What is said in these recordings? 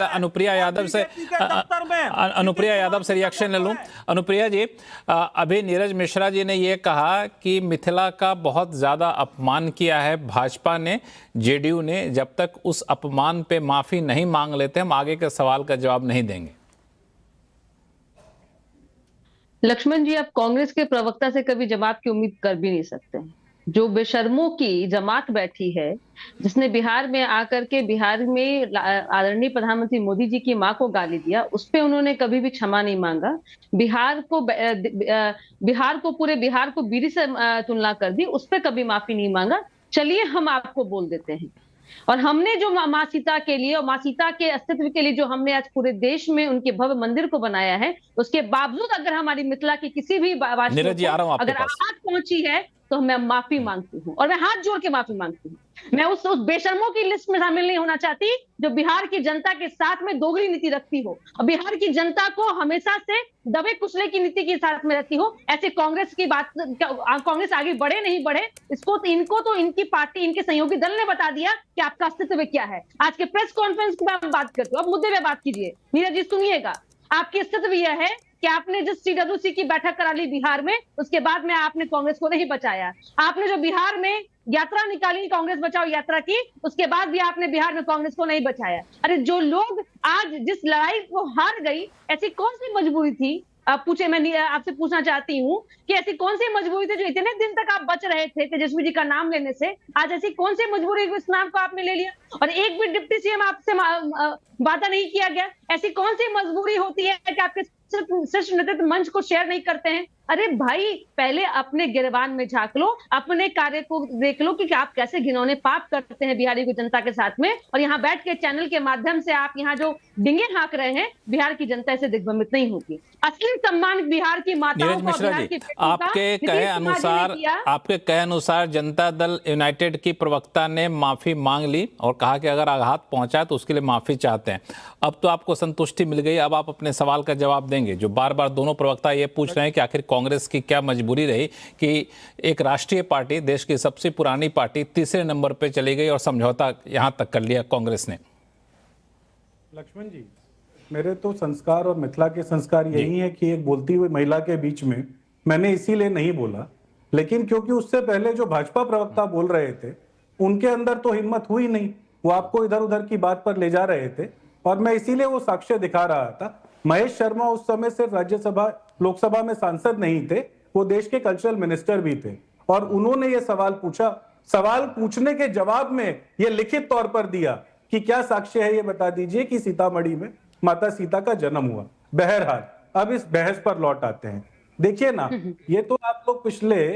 अनुप्रिया यादव से अनुप्रिया यादव से रिएक्शन ले लूं। अनुप्रिया जी, अभी नीरज मिश्रा जी ने ये कहा कि मिथिला का बहुत ज़्यादा अपमान किया है भाजपा ने, जेडीयू ने। जब तक उस अपमान पे माफ़ी नहीं मांग लेते हम आगे के सवाल का जवाब नहीं देंगे। लक्ष्मण जी, आप कांग्रेस के प्रवक्ता से कभी जवाब की उम्मीद कर भी नहीं सकते। जो बेशर्मों की जमात बैठी है, जिसने बिहार में आकर के बिहार में आदरणीय प्रधानमंत्री मोदी जी की मां को गाली दिया, उस पे उन्होंने कभी भी क्षमा नहीं मांगा। पूरे बिहार को बीड़ी से तुलना कर दी, उस पे कभी माफी नहीं मांगा। चलिए हम आपको बोल देते हैं। और हमने जो माँ सीता के लिए और माँ सीता के अस्तित्व के लिए जो हमने आज पूरे देश में उनके भव्य मंदिर को बनाया है, उसके बावजूद अगर हमारी मिथिला की किसी भी वासियों को अगर आहत पहुंची है तो मैं माफी मांगती हूँ, और मैं हाथ जोड़ के माफी मांगती हूँ। मैं उस बेशर्मों की लिस्ट में शामिल नहीं होना चाहती जो बिहार की जनता के साथ में दोगली नीति रखती हो और बिहार की जनता को हमेशा से दबे कुचले की नीति के साथ में रहती हो। ऐसे कांग्रेस की बात, कांग्रेस आगे बढ़े नहीं बढ़े, इनको तो इनकी पार्टी, इनके सहयोगी दल ने बता दिया कि आपका अस्तित्व क्या है। आज के प्रेस कॉन्फ्रेंस की बात करते हो, अब मुद्दे पे बात कीजिए। नीरज जी सुनिएगा, आपकी अस्तित्व यह है कि आपने जिस सीडब्ल्यूसी की बैठक करा ली बिहार में, उसके बाद में आपने कांग्रेस को नहीं बचाया। आपने जो बिहार में यात्रा निकाली कांग्रेस बचाओ यात्रा की, उसके बाद भी आपने बिहार में कांग्रेस को नहीं बचाया। अरे जो लोग आज जिस लड़ाई को हार गई, ऐसी कौन सी मजबूरी थी? आप पूछे, मैं आपसे पूछना चाहती हूँ कि ऐसी कौन सी मजबूरी थी जो इतने दिन तक आप बच रहे थे तेजस्वी जी का नाम लेने से? आज ऐसी कौन सी मजबूरी इस नाम को आपने ले लिया और एक भी डिप्टी सीएम आपसे वादा नहीं किया गया? ऐसी कौन सी मजबूरी होती है कि आपके शीर्ष नेतृत्व मंच को शेयर नहीं करते हैं? अरे भाई, पहले अपने गिरबान में झांक लो, अपने कार्य को देख लो कि आप कैसे घिनौने पाप करते हैं बिहारी की जनता के साथ में। और यहाँ बैठ के चैनल के माध्यम से आप यहाँ जो डिंगे हाँक रहे हैं, बिहार की जनता से दिग्भ्रमित नहीं होगी। असली सम्मान बिहार की माताओं को, बिहार की आपके कहे अनुसार जनता दल यूनाइटेड की प्रवक्ता ने माफी मांग ली और कहा कि अगर आघात पहुंचा तो उसके लिए माफी चाहते हैं। अब तो आपको संतुष्टि मिल गई, अब आप अपने सवाल का जवाब देंगे। जो बार बार दोनों प्रवक्ता ये पूछ रहे हैं कि आखिर कांग्रेस की क्या मजबूरी रही कि एक राष्ट्रीय पार्टी, देश की सबसे पुरानी पार्टी, तीसरे नंबर पे चली गई और समझौता यहां तक कर लिया कांग्रेस ने। लक्ष्मण जी, मेरे तो संस्कार और मिथिला के संस्कार यही है कि एक बोलती हुई महिला के बीच में मैंने इसीलिए नहीं बोला, लेकिन क्योंकि उससे पहले जो भाजपा प्रवक्ता बोल रहे थे उनके अंदर तो हिम्मत हुई नहीं, वो आपको इधर उधर की बात पर ले जा रहे थे और मैं इसीलिए वो साक्ष्य दिखा रहा था। महेश शर्मा उस समय सिर्फ राज्यसभा लोकसभा में सांसद नहीं थे, वो देश के कल्चरल मिनिस्टर भी थे और उन्होंने ये सवाल पूछा। सवाल पूछने के जवाब में ये लिखित तौर पर दिया कि क्या साक्ष्य है ये बता दीजिए कि सीतामढ़ी में माता सीता का जन्म हुआ। बहरहाल, अब इस बहस पर लौट आते हैं। देखिए ना, ये तो आप लोग पिछले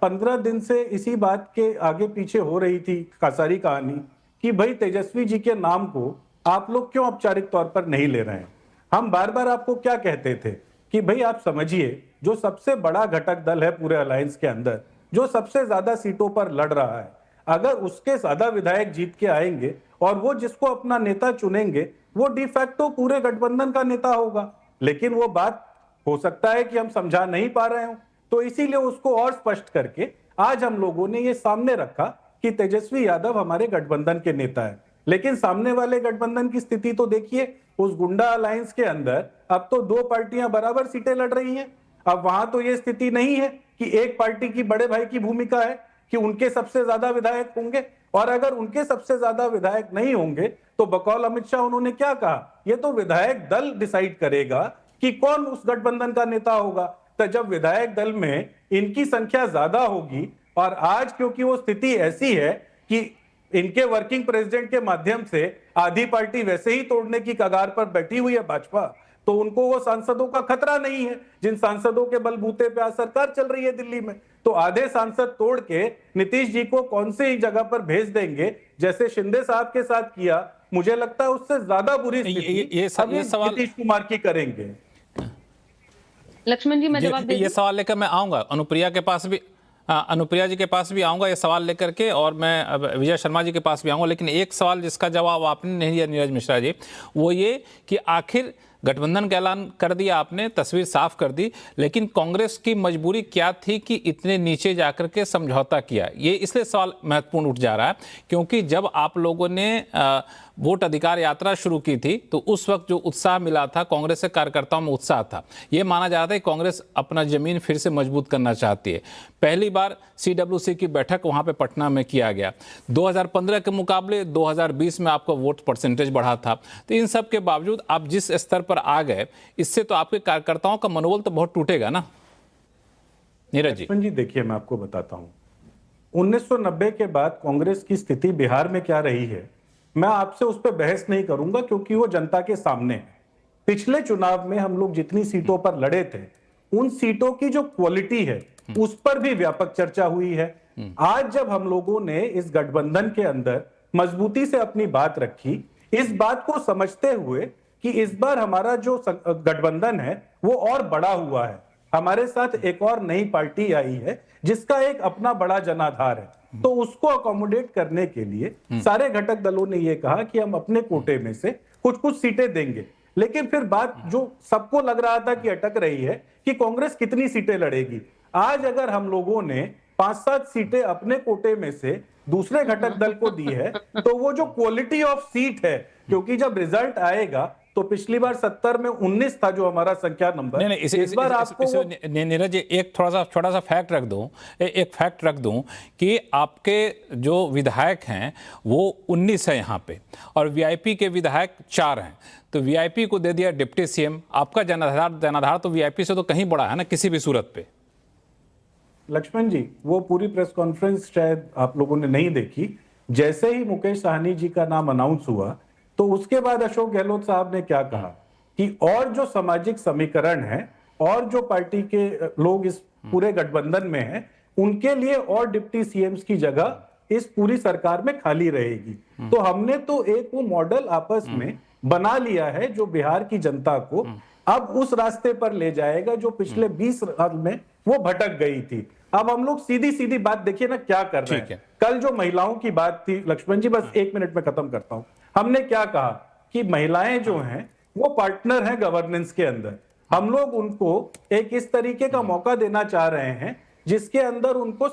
15 दिन से इसी बात के आगे पीछे हो रही थी सारी कहानी कि भाई तेजस्वी जी के नाम को आप लोग क्यों औपचारिक तौर पर नहीं ले रहे हैं। हम बार बार आपको क्या कहते थे कि भाई आप समझिए, जो सबसे बड़ा घटक दल है पूरे अलायंस के अंदर, जो सबसे ज्यादा सीटों पर लड़ रहा है, अगर उसके ज्यादा विधायक जीत के आएंगे और वो जिसको अपना नेता चुनेंगे वो डिफैक्टो पूरे गठबंधन का नेता होगा। लेकिन वो बात हो सकता है कि हम समझा नहीं पा रहे हो, तो इसीलिए उसको और स्पष्ट करके आज हम लोगों ने ये सामने रखा कि तेजस्वी यादव हमारे गठबंधन के नेता है। लेकिन सामने वाले गठबंधन की स्थिति तो देखिए, उस गुंडा अलायंस के अंदर अब तो 2 पार्टियां बराबर सीटें लड़ रही हैं। अब वहां तो ये स्थिति नहीं है कि एक पार्टी की बड़े भाई की भूमिका है कि उनके सबसे ज्यादा विधायक होंगे, और अगर उनके सबसे ज्यादा विधायक नहीं होंगे तो बकौल अमित शाह उन्होंने क्या कहा, ये तो विधायक दल डिसाइड करेगा कि कौन उस गठबंधन का नेता होगा। तो जब विधायक दल में इनकी संख्या ज्यादा होगी, और आज क्योंकि वो स्थिति ऐसी है कि इनके वर्किंग प्रेसिडेंट के माध्यम से आधी पार्टी वैसे ही तोड़ने की कगार पर बैठी हुई है भाजपा, तो उनको वो सांसदों का खतरा नहीं है जिन सांसदों के बलबूते पे आज सरकार चल रही है दिल्ली में। तो आधे सांसद तोड़ के नीतीश जी को कौन सी जगह पर भेज देंगे, जैसे शिंदे साहब के साथ किया, मुझे लगता है उससे ज्यादा बुरी स्थिति ये सवाल नीतीश कुमार की करेंगे। लक्ष्मण जी, मैं जवाब ये सवाल लेकर मैं आऊंगा अनुप्रिया के पास भी, अनुप्रिया जी के पास भी आऊंगा ये सवाल लेकर के, और मैं विजय शर्मा जी के पास भी आऊंगा। लेकिन एक सवाल जिसका जवाब आपने नहीं दिया नीरज मिश्रा जी, वो ये कि आखिर गठबंधन का ऐलान कर दिया आपने, तस्वीर साफ कर दी, लेकिन कांग्रेस की मजबूरी क्या थी कि इतने नीचे जाकर के समझौता किया? ये इसलिए सवाल महत्वपूर्ण उठ जा रहा है क्योंकि जब आप लोगों ने वोट अधिकार यात्रा शुरू की थी तो उस वक्त जो उत्साह मिला था, कांग्रेस के कार्यकर्ताओं में उत्साह था। ये माना जाता है कि कांग्रेस अपना जमीन फिर से मजबूत करना चाहती है। पहली बार CWC की बैठक वहां पे पटना में किया गया। 2015 के मुकाबले 2020 में आपका वोट परसेंटेज बढ़ा था। तो इन सब के बावजूद आप जिस स्तर पर आ गए, इससे तो आपके कार्यकर्ताओं का मनोबल तो बहुत टूटेगा ना। नीरज जी देखिए, मैं आपको बताता हूं 1990 के बाद कांग्रेस की स्थिति बिहार में क्या रही है, मैं आपसे उस पर बहस नहीं करूंगा क्योंकि वो जनता के सामने है। पिछले चुनाव में हम लोग जितनी सीटों पर लड़े थे, उन सीटों की जो क्वालिटी है उस पर भी व्यापक चर्चा हुई है। आज जब हम लोगों ने इस गठबंधन के अंदर मजबूती से अपनी बात रखी, इस बात को समझते हुए कि इस बार हमारा जो गठबंधन है वो और बड़ा हुआ है, हमारे साथ एक और नई पार्टी आई है जिसका एक अपना बड़ा जनाधार है, तो उसको अकोमोडेट करने के लिए सारे घटक दलों ने यह कहा कि हम अपने कोटे में से कुछ कुछ सीटें देंगे। लेकिन फिर बात जो सबको लग रहा था कि अटक रही है कि कांग्रेस कितनी सीटें लड़ेगी। आज अगर हम लोगों ने 5-7 सीटें अपने कोटे में से दूसरे घटक दल को दी है तो वो जो क्वालिटी ऑफ सीट है, क्योंकि जब रिजल्ट आएगा तो पिछली बार 70 में 19 था जो हमारा संख्या नंबर, नहीं, इस बार आपको नीरज एक छोटा सा फैक्ट रख दूं, एक फैक्ट रख दूं कि आपके जो विधायक हैं वो 19 है यहाँ पे और वीआईपी के विधायक 4 हैं, तो वीआईपी को दे दिया डिप्टी सीएम। आपका जनाधार तो वीआईपी से तो कहीं बड़ा है ना किसी भी सूरत पे। लक्ष्मण जी, वो पूरी प्रेस कॉन्फ्रेंस शायद आप लोगों ने नहीं देखी। जैसे ही मुकेश साहनी जी का नाम अनाउंस हुआ तो उसके बाद अशोक गहलोत साहब ने क्या कहा कि और जो सामाजिक समीकरण है और जो पार्टी के लोग इस पूरे गठबंधन में हैं, उनके लिए और डिप्टी सीएम्स की जगह इस पूरी सरकार में खाली रहेगी। तो हमने तो एक वो मॉडल आपस में बना लिया है जो बिहार की जनता को अब उस रास्ते पर ले जाएगा जो पिछले 20 साल में वो भटक गई थी। अब हम लोग सीधी सीधी बात देखिए ना क्या कर रहे हैं। कल जो महिलाओं की बात थी, लक्ष्मण जी बस 1 मिनट में खत्म करता हूं। हमने क्या कहा कि महिलाएं जो हैं वो पार्टनर हैं गवर्नेंस के अंदर। हम लोग उनको एक इस तरीके का मौका देना चाह रहे हैं जिसके अंदर उनको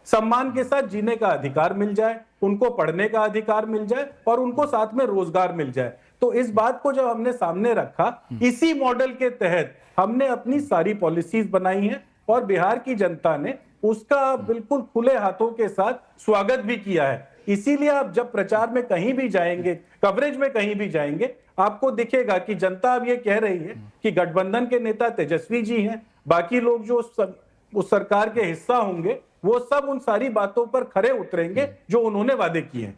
सम्मान के साथ जीने का अधिकार मिल जाए, उनको पढ़ने का अधिकार मिल जाए और उनको साथ में रोजगार मिल जाए। तो इस बात को जब हमने सामने रखा, इसी मॉडल के तहत हमने अपनी सारी पॉलिसीज बनाई हैं और बिहार की जनता ने उसका बिल्कुल खुले हाथों के साथ स्वागत भी किया है। इसीलिए आप जब प्रचार में कहीं भी जाएंगे, कवरेज में कहीं भी जाएंगे, आपको दिखेगा कि जनता अब ये कह रही है कि गठबंधन के नेता तेजस्वी जी हैं, बाकी लोग जो उस सरकार के हिस्सा होंगे वो सब उन सारी बातों पर खरे उतरेंगे जो उन्होंने वादे किए हैं।